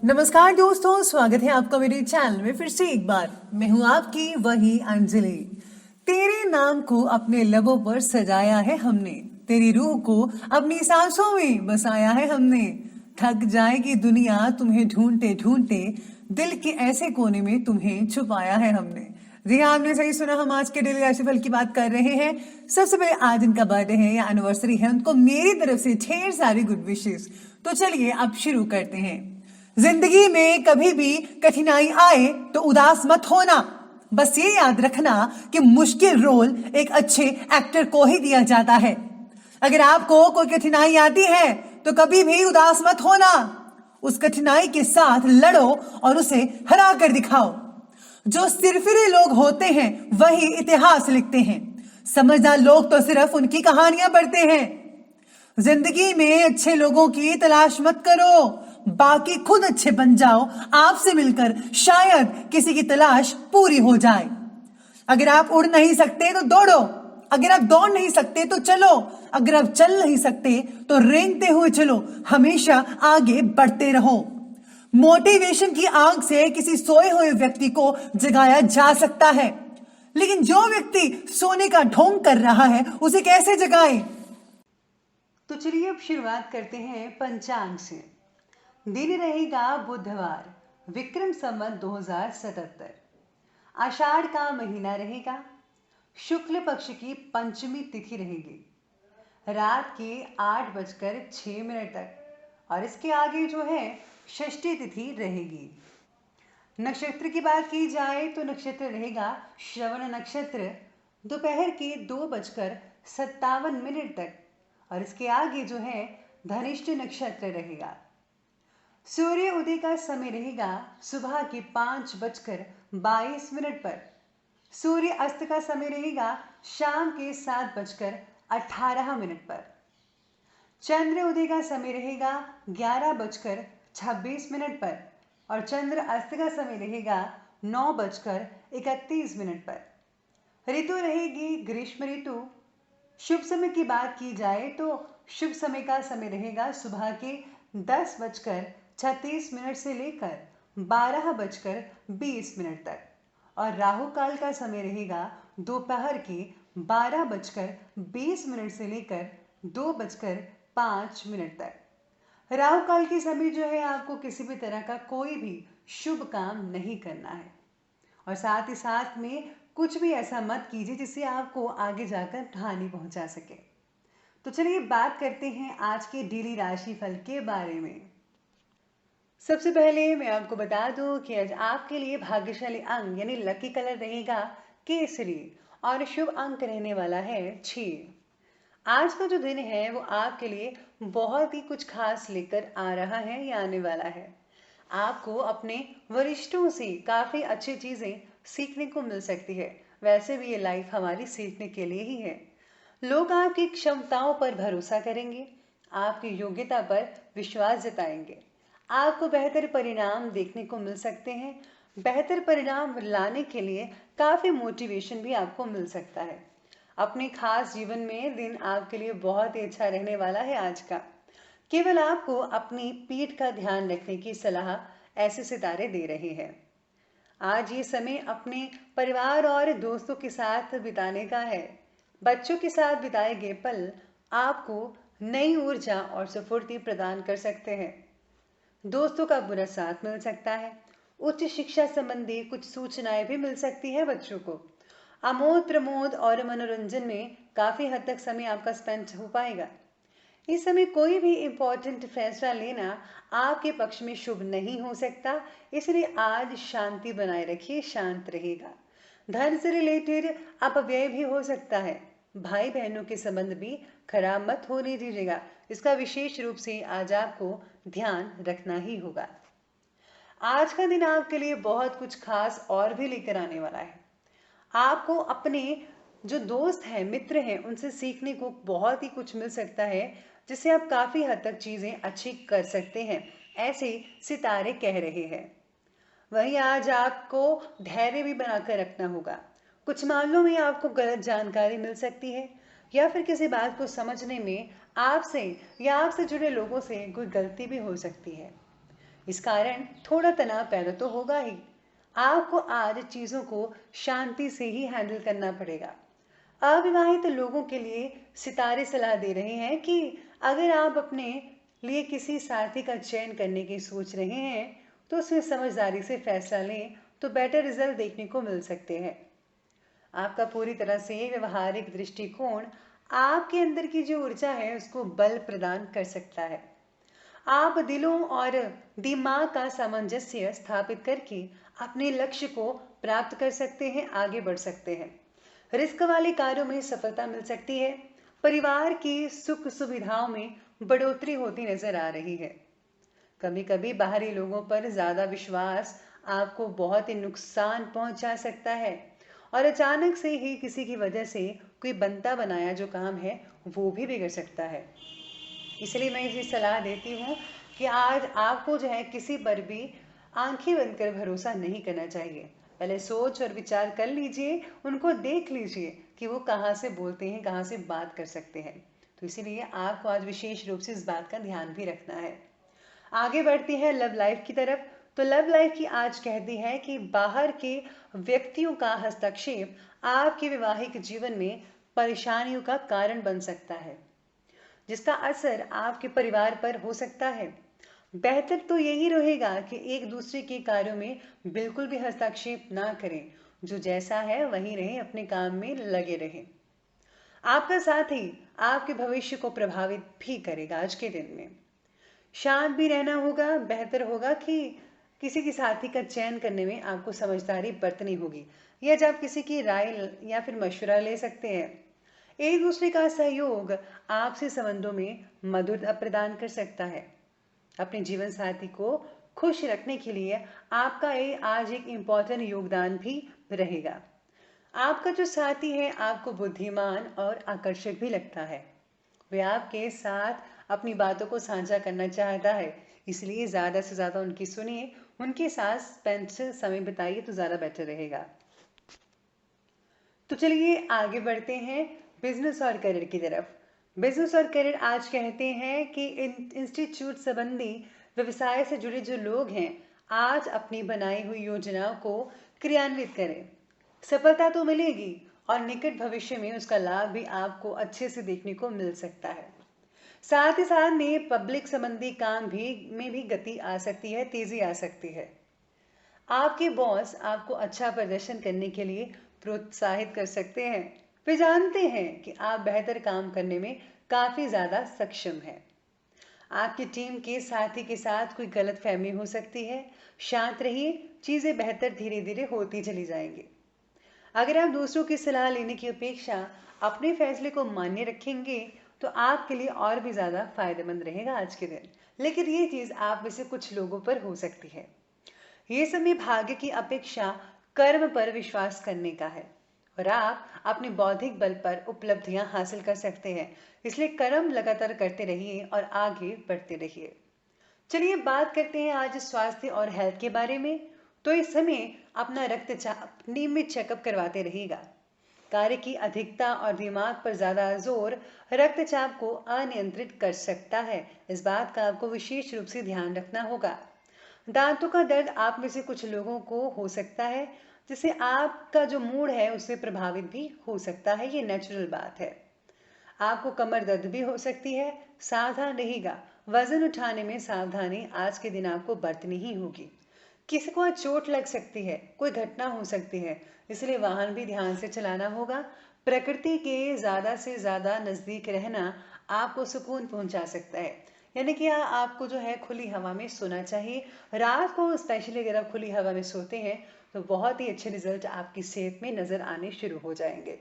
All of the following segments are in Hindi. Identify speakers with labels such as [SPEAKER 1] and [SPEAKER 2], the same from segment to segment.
[SPEAKER 1] नमस्कार दोस्तों, स्वागत है आपका मेरे चैनल में फिर से एक बार। मैं हूं आपकी वही अंजलि। तेरे नाम को अपने लबों पर सजाया है हमने, तेरी रूह को अपनी सांसों में बसाया है हमने। थक जाएगी दुनिया तुम्हें ढूंढते ढूंढते, दिल के ऐसे कोने में तुम्हें छुपाया है हमने। जी हाँ, आपने सही सुना। हम आज के डेली राशिफल की बात कर रहे हैं। सबसे पहले आज इनका बर्थडे है या एनिवर्सरी है, उनको मेरी तरफ से ढेर सारी गुड विशेस। तो चलिए अब शुरू करते हैं। जिंदगी में कभी भी कठिनाई आए तो उदास मत होना। बस ये याद रखना कि मुश्किल रोल एक अच्छे एक्टर को ही दिया जाता है। अगर आपको कोई कठिनाई आती है तो कभी भी उदास मत होना। उस कठिनाई के साथ लड़ो और उसे हरा कर दिखाओ। जो सिरफिरे लोग होते हैं वही इतिहास लिखते हैं। समझदार लोग तो सिर्फ उनकी कहानियां पढ़ते हैं। जिंदगी में अच्छे लोगों की तलाश मत करो, बाकी खुद अच्छे बन जाओ। आपसे मिलकर शायद किसी की तलाश पूरी हो जाए। अगर आप उड़ नहीं सकते तो दौड़ो, अगर आप दौड़ नहीं सकते तो चलो, अगर आप चल नहीं सकते तो रेंगते हुए चलो। हमेशा आगे बढ़ते रहो। मोटिवेशन की आग से किसी सोए हुए व्यक्ति को जगाया जा सकता है, लेकिन जो व्यक्ति सोने का ढोंग कर रहा है उसे कैसे जगाए। तो चलिए अब शुरुआत करते हैं पंचांग से। दिन रहेगा बुधवार, विक्रम संवत 2077। आषाढ़ का महीना रहेगा। शुक्ल पक्ष की पंचमी तिथि रहेगी रात के 8:06 तक, और इसके आगे जो है षष्ठी तिथि रहेगी। नक्षत्र की बात की जाए तो नक्षत्र रहेगा श्रवण नक्षत्र, दोपहर के 2:57 तक, और इसके आगे जो है धनिष्ठ नक्षत्र रहेगा। सूर्य उदय का समय रहेगा सुबह के 5:22 पर। सूर्य अस्त का समय रहेगा शाम के 7:18 पर। चंद्र उदय का समय रहेगा 11:26 पर, और चंद्र अस्त का समय रहेगा 9:31 पर। ऋतु रहेगी ग्रीष्म ऋतु। शुभ समय की बात की जाए तो शुभ समय का समय रहेगा सुबह के 10:36 से लेकर 12:20 तक, और राहु काल का समय रहेगा दोपहर के 12:20 से लेकर 2:05 तक। राहु काल के समय जो है आपको किसी भी तरह का कोई भी शुभ काम नहीं करना है, और साथ ही साथ में कुछ भी ऐसा मत कीजिए जिससे आपको आगे जाकर हानि पहुंचा सके। तो चलिए बात करते हैं आज के डेली राशि फल के बारे में। सबसे पहले मैं आपको बता दूं कि आज आपके लिए भाग्यशाली अंक यानी लकी कलर रहेगा केसरी, और शुभ अंक रहने वाला है 6। आज का जो दिन है वो आपके लिए बहुत ही कुछ खास लेकर आ रहा है या आने वाला है। आपको अपने वरिष्ठों से काफ़ी अच्छी चीज़ें सीखने को मिल सकती है। वैसे भी ये लाइफ हमारी सीखने के लिए ही है। लोग आपकी क्षमताओं पर भरोसा करेंगे, आपकी योग्यता पर विश्वास जताएंगे। आपको बेहतर परिणाम देखने को मिल सकते हैं। बेहतर परिणाम लाने के लिए काफ़ी मोटिवेशन भी आपको मिल सकता है। अपने खास जीवन में दिन आपके लिए बहुत ही अच्छा रहने वाला है आज का। केवल आपको अपनी पीठ का ध्यान रखने की सलाह ऐसे सितारे दे रहे हैं। आज ये समय अपने परिवार और दोस्तों के साथ बिताने का है। बच्चों के साथ बिताए गए पल आपको नई ऊर्जा और स्फूर्ति प्रदान कर सकते हैं। दोस्तों का बुरा साथ मिल सकता है। उच्च शिक्षा संबंधी कुछ सूचनाएं भी मिल सकती है बच्चों को। आमोद प्रमोद और मनोरंजन में काफ़ी हद तक समय आपका स्पेंड हो पाएगा। इस समय कोई भी इम्पोर्टेंट फैसला लेना आपके पक्ष में शुभ नहीं हो सकता, इसलिए आज शांति बनाए रखिए, शांत रहेगा। धन से रिलेटेड अपव्यय भी हो सकता है। भाई बहनों के संबंध भी खराब मत होने दीजिएगा, इसका विशेष रूप से आज आपको ध्यान रखना ही होगा। आज का दिन आपके लिए बहुत कुछ खास और भी लेकर आने वाला है। आपको अपने जो दोस्त हैं, मित्र हैं, उनसे सीखने को बहुत ही कुछ मिल सकता है, जिससे आप काफ़ी हद तक चीज़ें अच्छी कर सकते हैं, ऐसे सितारे कह रहे हैं। वहीं आज आपको धैर्य भी बनाकर रखना होगा। कुछ मामलों में आपको गलत जानकारी मिल सकती है, या फिर किसी बात को समझने में आपसे या आपसे जुड़े लोगों से कोई गलती भी हो सकती है। इस कारण थोड़ा तनाव पैदा तो होगा ही। आपको आज चीज़ों को शांति से ही हैंडल करना पड़ेगा। अविवाहित लोगों के लिए सितारे सलाह दे रहे हैं कि अगर आप अपने लिए किसी साथी का चयन करने की सोच रहे हैं तो उसमें समझदारी से फैसला लें, तो बेटर रिजल्ट देखने को मिल सकते हैं। आपका पूरी तरह से व्यवहारिक दृष्टिकोण आपके अंदर की जो ऊर्जा है उसको बल प्रदान कर सकता है। आप दिलों और दिमाग का सामंजस्य स्थापित करके अपने लक्ष्य को प्राप्त कर सकते हैं, आगे बढ़ सकते हैं। रिस्क वाले कार्यों में सफलता मिल सकती है। परिवार की सुख सुविधाओं में बढ़ोतरी होती नजर आ रही है। कभी कभी बाहरी लोगों पर ज्यादा विश्वास आपको बहुत ही नुकसान पहुंचा सकता है और अचानक से ही किसी की वजह से कोई बनता बनाया जो काम है वो भी बिगड़ सकता है। इसलिए मैं ये सलाह देती हूँ कि आज आपको जो है किसी पर भी आंखें बंद कर भरोसा नहीं करना चाहिए। पहले सोच और विचार कर लीजिए, उनको देख लीजिए कि वो कहाँ से बोलते हैं, कहाँ से बात कर सकते हैं। तो इसीलिए आपको आज विशेष रूप से इस बात का ध्यान भी रखना है। आगे बढ़ती है लव लाइफ की तरफ। तो लव लाइफ की आज कहती है कि बाहर के व्यक्तियों का हस्तक्षेप आपके वैवाहिक जीवन में परेशानियों का कारण बन सकता है, जिसका असर आपके परिवार पर हो सकता है। बेहतर तो यही रहेगा कि एक दूसरे के कार्यों में बिल्कुल भी हस्तक्षेप ना करें। जो जैसा है वही रहे, अपने काम में लगे रहें। आपका साथ ही आपके भविष्य को प्रभावित भी करेगा। आज के दिन में शांत भी रहना होगा। बेहतर होगा कि किसी के साथी का चयन करने में आपको समझदारी बरतनी होगी, या जब किसी की राय या फिर मशवरा ले सकते हैं। एक दूसरे का सहयोग आपसे संबंधों में मधुरता प्रदान कर सकता है। अपने जीवन साथी को खुश रखने के लिए आपका ये आज एक इम्पॉर्टेंट योगदान भी रहेगा। आपका जो साथी है आपको बुद्धिमान और आकर्षक भी लगता है। वे आपके साथ अपनी बातों को साझा करना चाहता है, इसलिए ज़्यादा से ज़्यादा उनकी सुनिए, उनके साथ स्पेंड समय बिताइए तो ज़्यादा बेटर रहेगा। तो चलिए आगे बढ़ते हैं बिजनेस और करियर की तरफ। बिजनेस और करियर आज कहते हैं कि इंस्टीट्यूट संबंधी व्यवसाय से जुड़े जो लोग हैं आज अपनी बनाई हुई योजनाओं को क्रियान्वित करें। सफलता तो मिलेगी और निकट भविष्य में उसका लाभ भी आपको अच्छे से देखने को मिल सकता है। साथ ही साथ में पब्लिक संबंधी काम में भी गति आ सकती है, तेजी आ सकती है। आपके बॉस आपको अच्छा प्रदर्शन करने के लिए प्रोत्साहित कर सकते हैं। वे जानते हैं कि आप बेहतर काम करने में काफी ज्यादा सक्षम हैं। आपकी टीम के साथी के साथ कोई गलतफहमी हो सकती है। शांत रहिए, चीजें बेहतर धीरे धीरे होती चली जाएंगी। अगर आप दूसरों की सलाह लेने की अपेक्षा अपने फैसले को मान्य रखेंगे तो आपके लिए और भी ज्यादा फायदेमंद रहेगा आज के दिन। लेकिन ये चीज आप में से कुछ लोगों पर हो सकती है। ये समय भाग्य की अपेक्षा कर्म पर विश्वास करने का है और आप अपने बौद्धिक बल पर उपलब्धियां हासिल कर सकते हैं। इसलिए कर्म लगातार करते रहिए और आगे बढ़ते रहिए। चलिए बात करते हैं आज स्वास्थ्य और हेल्थ के बारे में। तो इस समय अपना रक्तचाप नियमित चेकअप करवाते रहिएगा। कार्य की अधिकता और दिमाग पर ज्यादा जोर रक्तचाप को अनियंत्रित कर सकता है। इस बात का आपको विशेष रूप से ध्यान रखना होगा। दांतों का दर्द आप में से कुछ लोगों को हो सकता है, जिससे आपका जो मूड है उससे प्रभावित भी हो सकता है। ये नेचुरल बात है। आपको कमर दर्द भी हो सकती है, सावधान रहिएगा। वजन उठाने में सावधानी आज के दिन आपको बरतनी ही होगी। किसी को आज चोट लग सकती है, कोई घटना हो सकती है, इसलिए वाहन भी ध्यान से चलाना होगा। प्रकृति के ज्यादा से ज्यादा नजदीक रहना आपको सुकून पहुंचा सकता है। यानी कि आपको जो है खुली हवा में सोना चाहिए। रात को स्पेशली अगर आप खुली हवा में सोते हैं तो बहुत ही अच्छे रिजल्ट आपकी सेहत में नजर आने शुरू हो जाएंगे।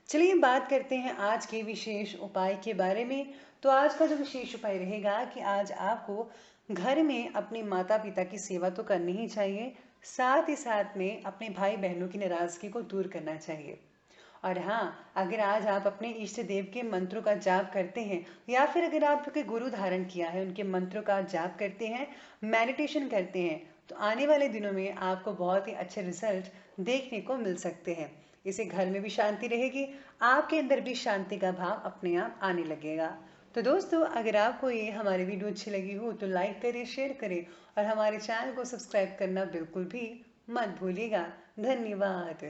[SPEAKER 1] चलिए बात करते हैं आज के विशेष उपाय के बारे में। तो आज का जो विशेष उपाय रहेगा कि आज आपको घर में अपने माता पिता की सेवा तो करनी ही चाहिए, साथ ही साथ में अपने भाई बहनों की नाराजगी को दूर करना चाहिए। और हाँ, अगर आज आप अपने इष्ट देव के मंत्रों का जाप करते हैं या फिर अगर आपके गुरु धारण किया है उनके मंत्रों का जाप करते हैं, मेडिटेशन करते हैं, तो आने वाले दिनों में आपको बहुत ही अच्छे रिजल्ट देखने को मिल सकते हैं। इसे घर में भी शांति रहेगी, आपके अंदर भी शांति का भाव अपने आप आने लगेगा। तो दोस्तों, अगर आपको ये हमारी वीडियो अच्छी लगी हो तो लाइक करें, शेयर करें और हमारे चैनल को सब्सक्राइब करना बिल्कुल भी मत भूलिएगा। धन्यवाद।